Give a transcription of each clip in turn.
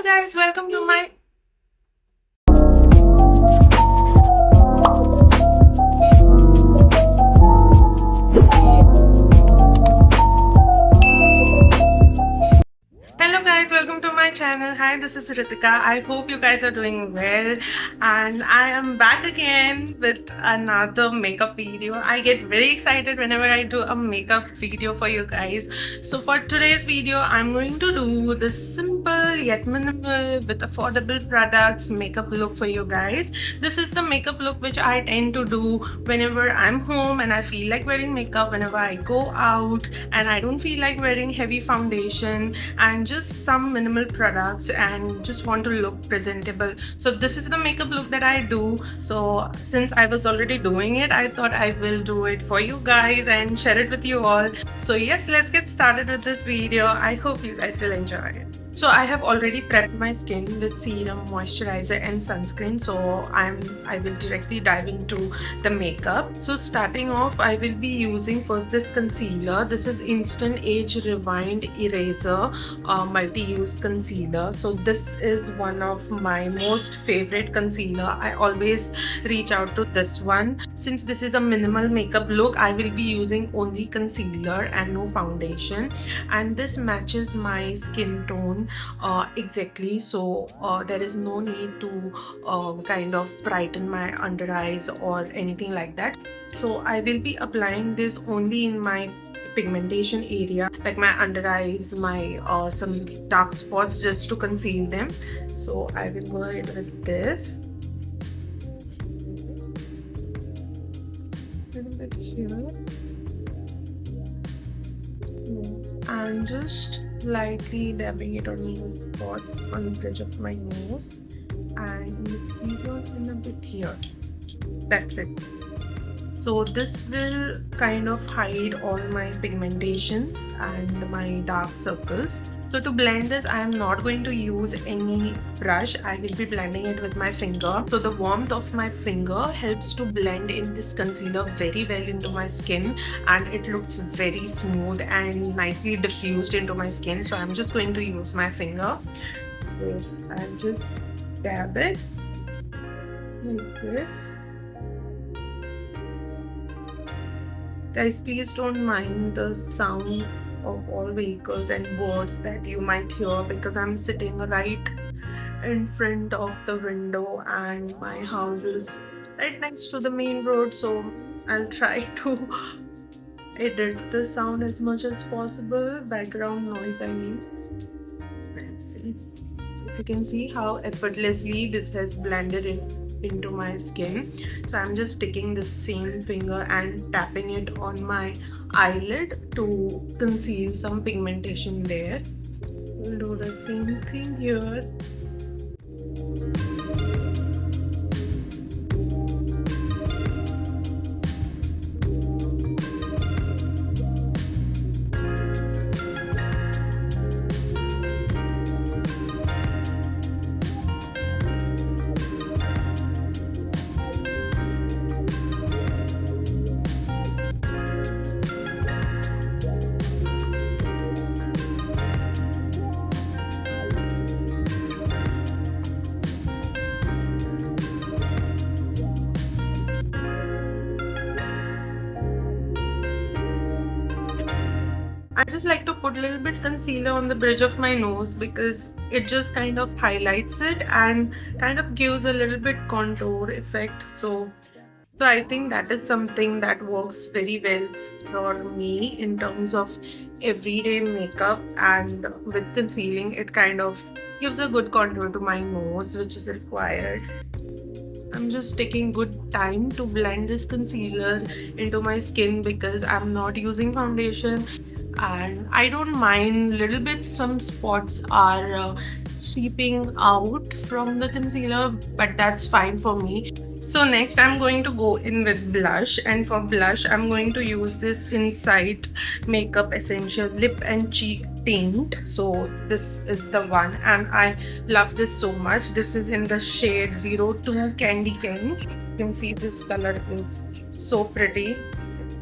guys, welcome to my Hello guys, welcome to my channel. Hi, this is Ritika. I hope you guys are doing well, and I am back again with another makeup video. I get very excited whenever I do a makeup video for you guys. So for today's video, I'm going to do this simple yet minimal with affordable products makeup look for you guys. This is the makeup look which I tend to do whenever I'm home and I feel like wearing makeup, whenever I go out and I don't feel like wearing heavy foundation and just some minimal products and just want to look presentable. So this is the makeup look that I do. So since I was already doing it, I thought I will do it for you guys and share it with you all. So yes, let's get started with this video. I hope you guys will enjoy it. So I have already prepped my skin with serum, moisturizer and sunscreen. So I will directly dive into the makeup. So starting off, I will be using first this concealer. This is Instant Age Rewind Eraser multi-use concealer. So this is one of my most favorite concealer. I always reach out to this one. Since this is a minimal makeup look, I will be using only concealer and no foundation, and this matches my skin tone exactly. So there is no need to kind of brighten my under eyes or anything like that. So I will be applying this only in my pigmentation area, like my under eyes, my some dark spots, just to conceal them. So I will go ahead with this. A little bit here. And just lightly dabbing it on those spots on the bridge of my nose and here and a bit here. That's it. So this will kind of hide all my pigmentations and my dark circles. So to blend this, I am not going to use any brush. I will be blending it with my finger. So the warmth of my finger helps to blend in this concealer very well into my skin, and it looks very smooth and nicely diffused into my skin. So I'm just going to use my finger. So I'll just dab it like this. Guys, please don't mind the sound of all vehicles and birds that you might hear, because I'm sitting right in front of the window and my house is right next to the main road. So I'll try to edit the sound as much as possible, background noise I mean. Let's see if you can see how effortlessly this has blended into my skin. So I'm just taking the same finger and tapping it on my eyelid to conceal some pigmentation there. We'll do the same thing here. I just like to put a little bit concealer on the bridge of my nose because it just kind of highlights it and kind of gives a little bit contour effect. So I think that is something that works very well for me in terms of everyday makeup, and with concealing it kind of gives a good contour to my nose, which is required. I'm just taking good time to blend this concealer into my skin because I'm not using foundation, and I don't mind little bit some spots are seeping out from the concealer, but that's fine for me. So next I'm going to go in with blush, and for blush I'm going to use this Insight Makeup Essential Lip and Cheek Tint. So this is the one, and I love this so much. This is in the shade 02 Candy Cane. You can see this color is so pretty.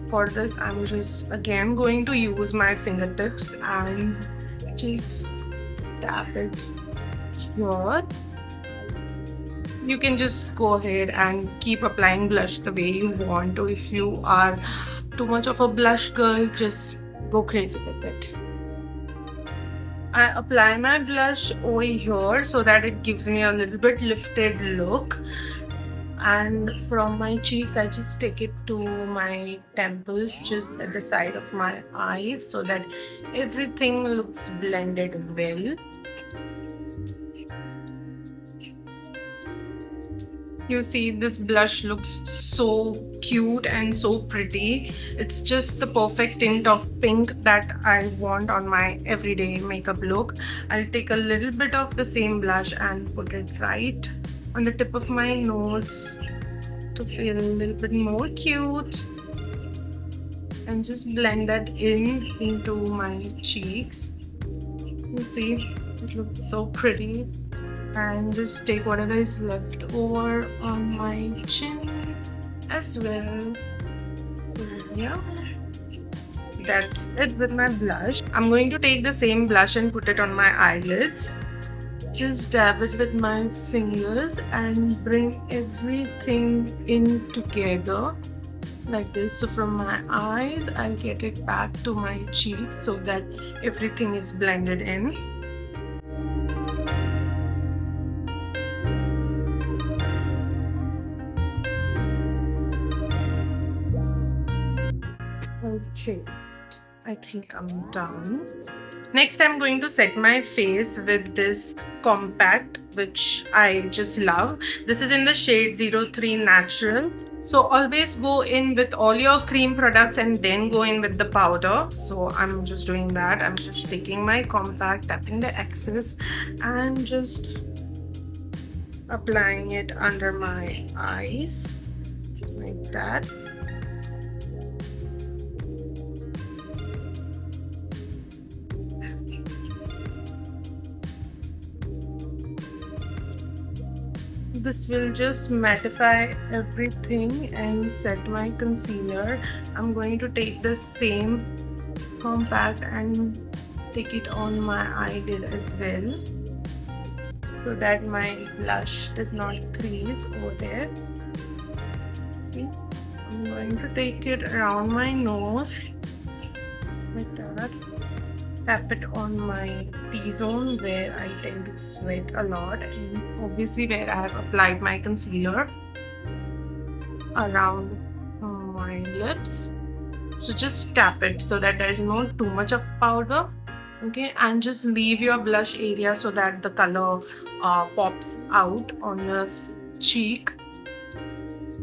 For this I'm just again going to use my fingertips and just tap it here. You can just go ahead and keep applying blush the way you want to. If you are too much of a blush girl, just go crazy with it. I apply my blush over here so that it gives me a little bit lifted look, and from my cheeks I just take it to my temples, just at the side of my eyes, so that everything looks blended well. You see, this blush looks so cute and so pretty. It's just the perfect tint of pink that I want on my everyday makeup look. I'll take a little bit of the same blush and put it right on the tip of my nose to feel a little bit more cute, and just blend that into my cheeks. You see, it looks so pretty. And just take whatever is left over on my chin as well. So yeah, that's it with my blush. I'm going to take the same blush and put it on my eyelids. Just dab it with my fingers and bring everything in together like this. So from my eyes, I'll get it back to my cheeks so that everything is blended in. Okay, I think I'm done. Next, I'm going to set my face with this compact, which I just love. This is in the shade 03 Natural. So always go in with all your cream products and then go in with the powder. So I'm just doing that. I'm just taking my compact, tapping the excess, and just applying it under my eyes like that. This will just mattify everything and set my concealer. I'm going to take the same compact and take it on my eyelid as well, so that my blush does not crease over there. See, I'm going to take it around my nose like that. Tap it on my T-zone where I tend to sweat a lot, and obviously where I have applied my concealer around my lips. So just tap it so that there is no too much of powder. Okay, and just leave your blush area so that the color pops out on your cheek.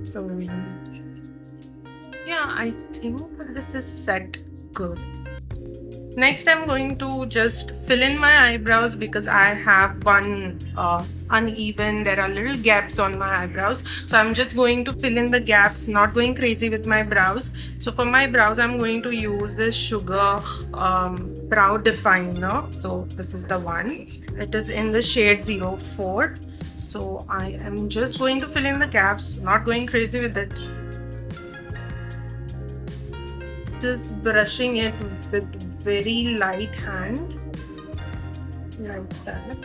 So yeah, I think this is set good. Next, I'm going to just fill in my eyebrows because I have one uneven. There are little gaps on my eyebrows. So I'm just going to fill in the gaps, not going crazy with my brows. So for my brows, I'm going to use this Sugar Brow Definer. So this is the one. It is in the shade 04. So I am just going to fill in the gaps, not going crazy with it. Just brushing it with very light hand like that.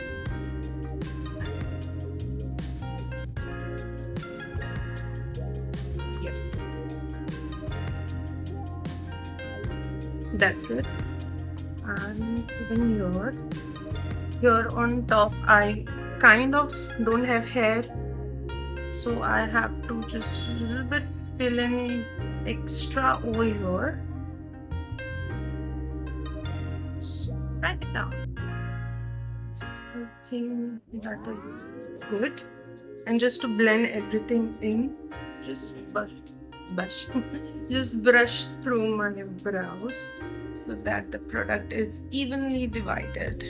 Yes, that's it. And even here on top, I kind of don't have hair, so I have to just a little bit fill in extra over here. Right now, so I think that is good. And just to blend everything in, just just brush through my brows so that the product is evenly divided.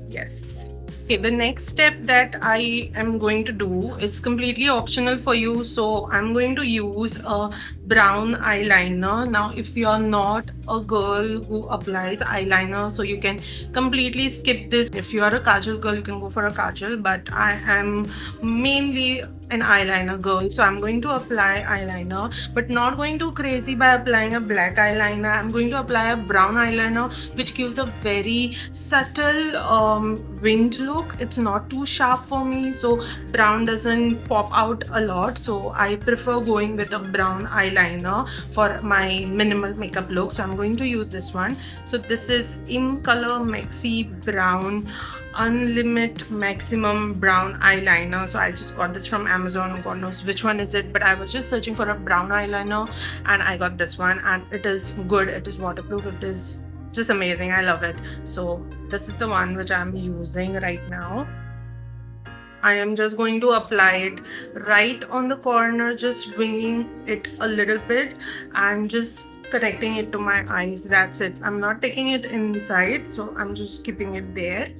Yes. Okay, the next step that I am going to do, it's completely optional for you. So I'm going to use a brown eyeliner. Now if you're not a girl who applies eyeliner, so you can completely skip this. If you are a kajal girl, you can go for a kajal, but I am mainly an eyeliner girl, so I'm going to apply eyeliner, but not going too crazy by applying a black eyeliner. I'm going to apply a brown eyeliner, which gives a very subtle winged look. It's not too sharp for me, so brown doesn't pop out a lot, so I prefer going with a brown eyeliner for my minimal makeup look. So I'm going to use this one. So this is INCOLOR Maxi Brown Unlimited Maximum Brown Eyeliner. So I just got this from Amazon. God knows which one is it, but I was just searching for a brown eyeliner and I got this one, and it is good. It is waterproof. It is just amazing. I love it. So this is the one which I'm using right now. I am just going to apply it right on the corner, just winging it a little bit and just connecting it to my eyes. That's it. I'm not taking it inside, so I'm just keeping it there.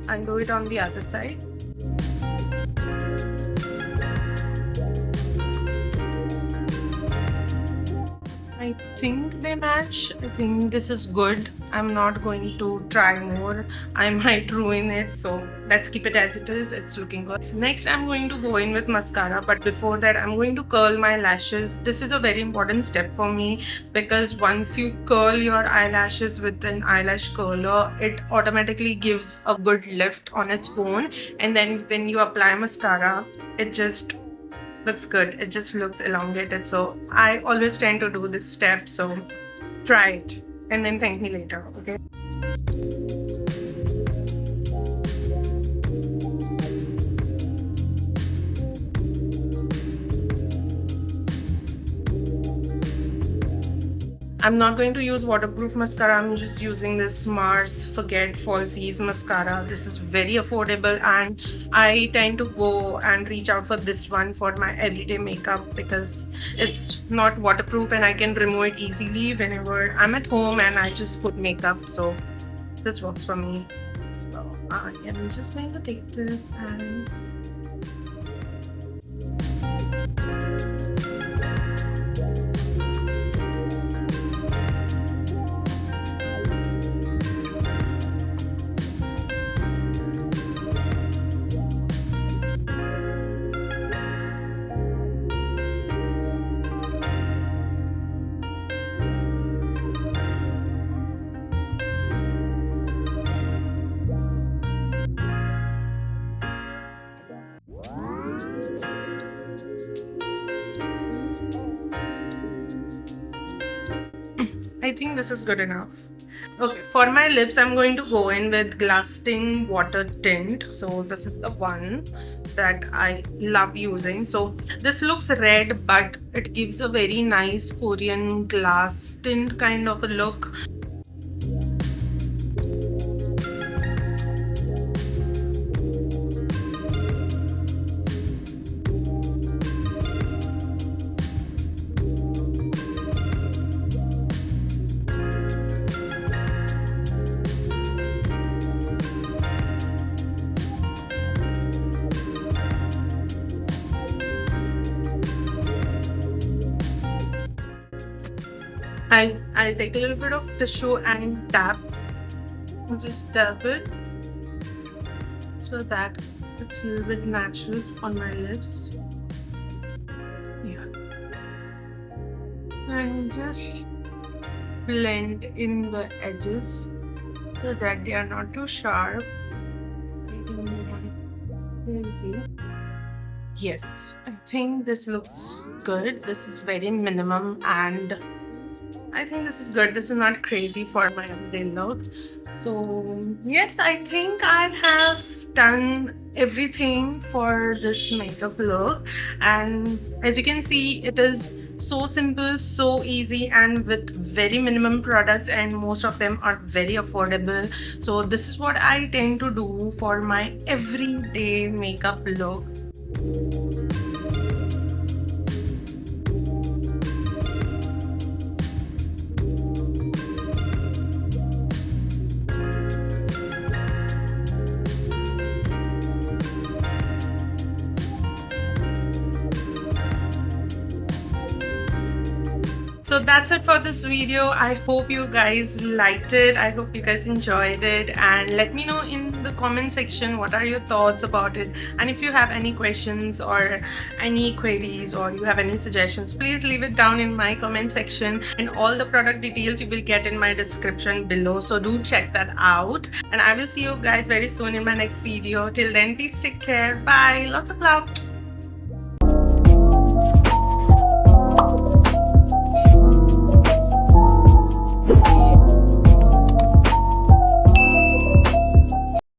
And do it on the other side. I think they match. I think this is good. I'm not going to try more. I might ruin it, so let's keep it as it is. It's looking good. Next, I'm going to go in with mascara, but before that, I'm going to curl my lashes. This is a very important step for me because once you curl your eyelashes with an eyelash curler, it automatically gives a good lift on its own, and then when you apply mascara, it just looks good. It just looks elongated. So I always tend to do this step, so try it and then thank me later, okay? I'm not going to use waterproof mascara. I'm just using this Mars Forget Falsies mascara. This is very affordable and I tend to go and reach out for this one for my everyday makeup because it's not waterproof and I can remove it easily whenever I'm at home and I just put makeup. So this works for me. So I am just going to take this and I think this is good enough. Okay, for my lips, I'm going to go in with Glassing Water Tint. So this is the one that I love using. So this looks red, but it gives a very nice Korean glass tint kind of a look. I'll take a little bit of tissue and tap. Just tap it so that it's a little bit natural on my lips. Yeah. And just blend in the edges so that they are not too sharp. See. Yes, I think this looks good. This is very minimum and I think this is good. This is not crazy for my everyday look. So yes, I think I have done everything for this makeup look, and as you can see, it is so simple, so easy, and with very minimum products, and most of them are very affordable. So this is what I tend to do for my everyday makeup look. So that's it for this video. I hope you guys liked it. I hope you guys enjoyed it, and let me know in the comment section what are your thoughts about it, and if you have any questions or any queries, or you have any suggestions, please leave it down in my comment section, and all the product details you will get in my description below, so do check that out. And I will see you guys very soon in my next video. Till then, please take care. Bye. Lots of love.